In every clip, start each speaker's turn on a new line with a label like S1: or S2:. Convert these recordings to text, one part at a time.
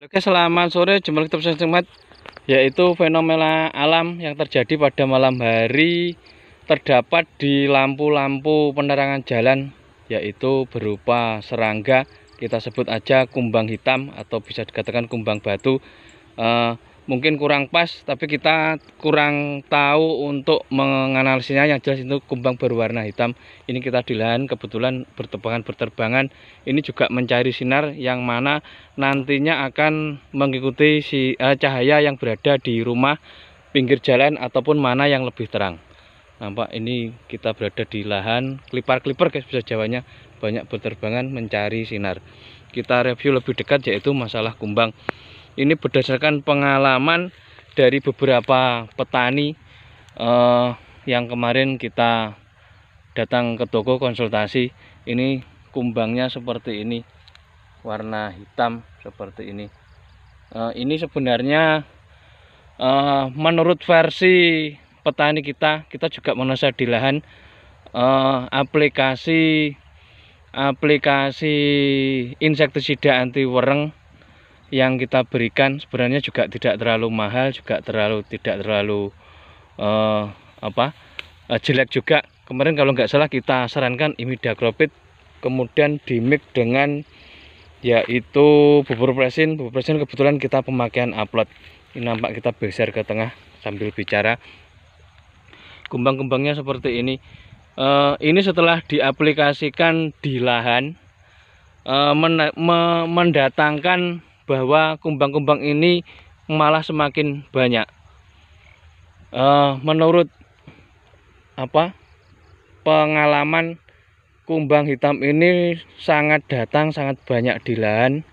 S1: Oke, selamat sore, jumpa lagi bersama Cermat, yaitu fenomena alam yang terjadi pada malam hari terdapat di lampu-lampu penerangan jalan, yaitu berupa serangga, kita sebut aja kumbang hitam atau bisa dikatakan kumbang batu. Mungkin kurang pas, tapi kita kurang tahu untuk menganalisisnya. Yang jelas itu kumbang berwarna hitam. Ini kita di lahan kebetulan berterbangan. Ini juga mencari sinar yang mana nantinya akan mengikuti cahaya yang berada di rumah, pinggir jalan, ataupun mana yang lebih terang. Nampak ini kita berada di lahan klipar-klipar, guys, bisa Jawanya, banyak berterbangan mencari sinar. Kita review lebih dekat, yaitu masalah kumbang. Ini berdasarkan pengalaman dari beberapa petani yang kemarin kita datang ke toko konsultasi. Ini kumbangnya seperti ini, warna hitam seperti ini. Ini sebenarnya menurut versi petani kita juga mengasah di lahan, aplikasi insektisida anti wereng yang kita berikan sebenarnya juga tidak terlalu mahal, juga tidak terlalu jelek juga. Kemarin kalau nggak salah kita sarankan imidacloprid, kemudian dimix dengan yaitu bubur presin. Kebetulan kita pemakaian upload. Ini nampak kita geser ke tengah sambil bicara. Kumbang-kumbangnya seperti ini. Ini setelah diaplikasikan di lahan, mendatangkan bahwa kumbang-kumbang ini malah semakin banyak. Menurut pengalaman, kumbang hitam ini sangat banyak di lahan.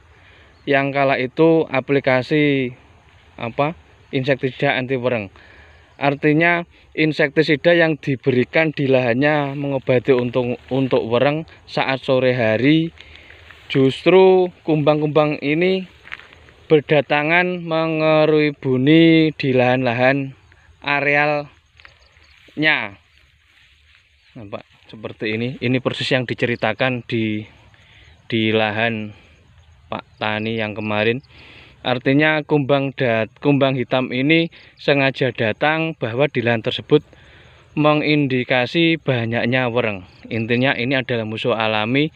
S1: Yang kala itu aplikasi insektisida anti wereng. Artinya insektisida yang diberikan di lahannya mengobati untuk wereng saat sore hari. Justru kumbang-kumbang ini berdatangan mengerubuni di lahan-lahan arealnya. Nampak seperti ini. Ini persis yang diceritakan di lahan Pak Tani yang kemarin. Artinya kumbang hitam ini sengaja datang bahwa di lahan tersebut mengindikasi banyaknya wereng. Intinya ini adalah musuh alami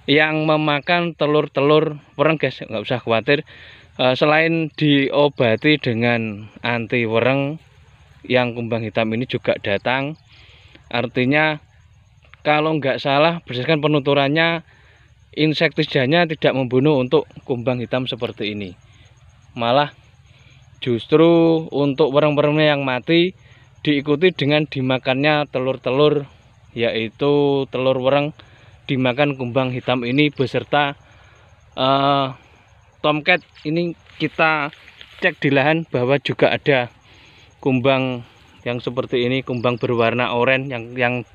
S1: yang memakan telur-telur wereng, guys. Nggak usah khawatir. Selain diobati dengan anti wereng, yang kumbang hitam ini juga datang. Artinya kalau nggak salah berdasarkan penuturannya, insektisidanya tidak membunuh untuk kumbang hitam seperti ini. Malah justru untuk wereng-werengnya yang mati diikuti dengan dimakannya telur-telur, yaitu telur wereng dimakan kumbang hitam ini beserta tomcat. Ini kita cek di lahan bahwa juga ada kumbang yang seperti ini, kumbang berwarna oranye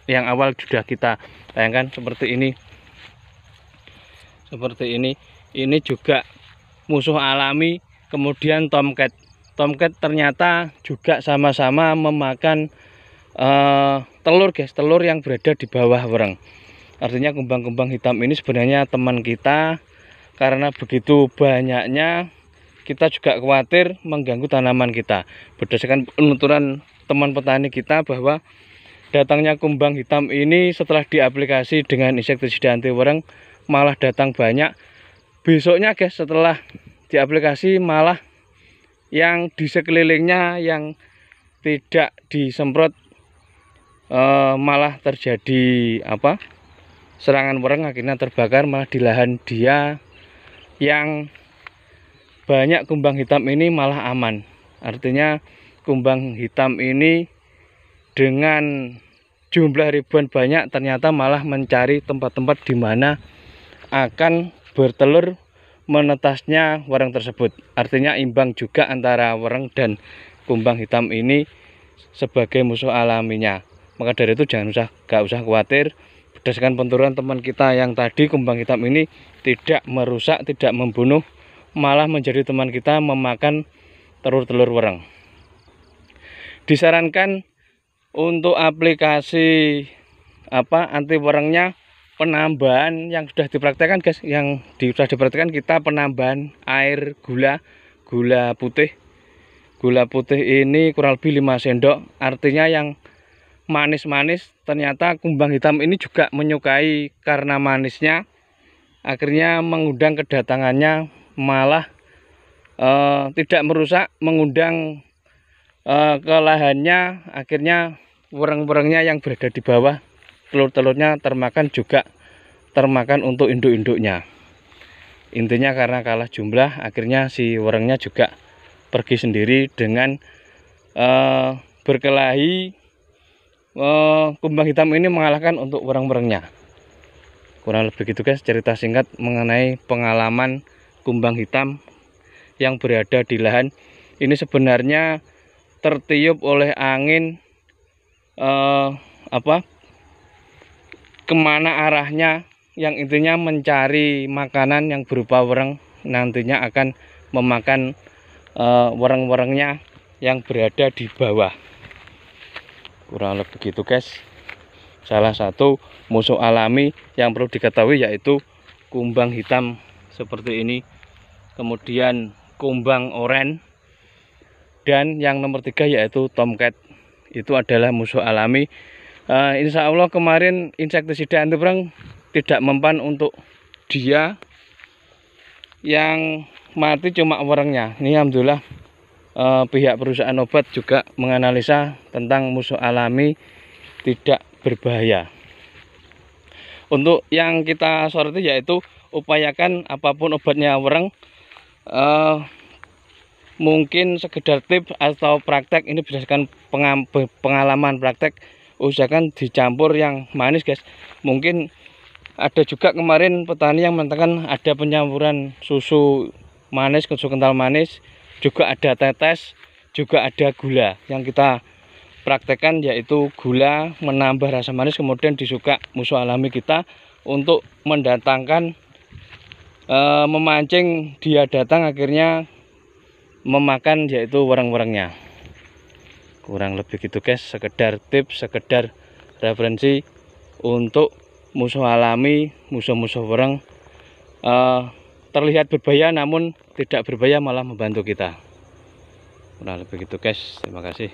S1: yang awal sudah kita tayangkan seperti ini. Ini juga musuh alami. Kemudian tomcat ternyata juga sama-sama memakan telur, guys, telur yang berada di bawah wereng. Artinya kumbang-kumbang hitam ini sebenarnya teman kita, karena begitu banyaknya kita juga khawatir mengganggu tanaman kita. Berdasarkan penuturan teman petani kita bahwa datangnya kumbang hitam ini setelah diaplikasi dengan insektisida anti wereng malah datang banyak. Besoknya, guys, setelah diaplikasi malah yang di sekelilingnya yang tidak disemprot malah terjadi serangan wereng, akhirnya terbakar. Malah di lahan dia yang banyak kumbang hitam ini malah aman. Artinya kumbang hitam ini dengan jumlah ribuan banyak ternyata malah mencari tempat-tempat di mana akan bertelur menetasnya wereng tersebut. Artinya imbang juga antara wereng dan kumbang hitam ini sebagai musuh alaminya. Maka dari itu gak usah khawatir. Berdasarkan penuturan teman kita yang tadi, kumbang hitam ini tidak merusak, tidak membunuh, malah menjadi teman kita memakan telur-telur wereng. Disarankan untuk aplikasi anti werengnya penambahan yang sudah dipraktekkan guys, sudah dipraktekkan kita penambahan air gula putih. Gula putih ini kurang lebih 5 sendok. Artinya yang manis-manis, ternyata kumbang hitam ini juga menyukai karena manisnya. Akhirnya mengundang kedatangannya, malah tidak merusak, mengundang ke lahannya. Akhirnya wereng-werengnya yang berada di bawah, telur-telurnya termakan, juga termakan untuk induk-induknya. Intinya karena kalah jumlah, akhirnya si werengnya juga pergi sendiri dengan berkelahi. Kumbang hitam ini mengalahkan untuk wereng-werengnya. Kurang lebih gitu guys, cerita singkat mengenai pengalaman kumbang hitam yang berada di lahan. Ini sebenarnya tertiup oleh angin, kemana arahnya, yang intinya mencari makanan yang berupa wereng, nantinya akan memakan wereng-werengnya yang berada di bawah. Kurang lebih begitu guys. Salah satu musuh alami yang perlu diketahui yaitu kumbang hitam seperti ini, kemudian kumbang oren, dan yang nomor 3 yaitu tomcat. Itu adalah musuh alami. Insya Allah kemarin insektisida anti wereng tidak mempan untuk dia, yang mati cuma werengnya. Ini alhamdulillah pihak perusahaan obat juga menganalisa tentang musuh alami tidak berbahaya. Untuk yang kita soroti yaitu upayakan apapun obatnya wereng, mungkin sekedar tips atau praktek, ini berdasarkan pengalaman praktek, usahakan dicampur yang manis guys. Mungkin ada juga kemarin petani yang mengatakan ada penyampuran susu manis, susu kental manis, juga ada tetes, juga ada gula. Yang kita praktekkan yaitu gula menambah rasa manis, kemudian disuka musuh alami kita untuk mendatangkan, memancing dia datang, akhirnya memakan yaitu wereng-werengnya. Kurang lebih gitu guys, sekedar tips, sekedar referensi untuk musuh alami, musuh-musuh wereng. Terlihat berbahaya namun tidak berbahaya, malah membantu kita. Kurang lebih gitu guys, terima kasih.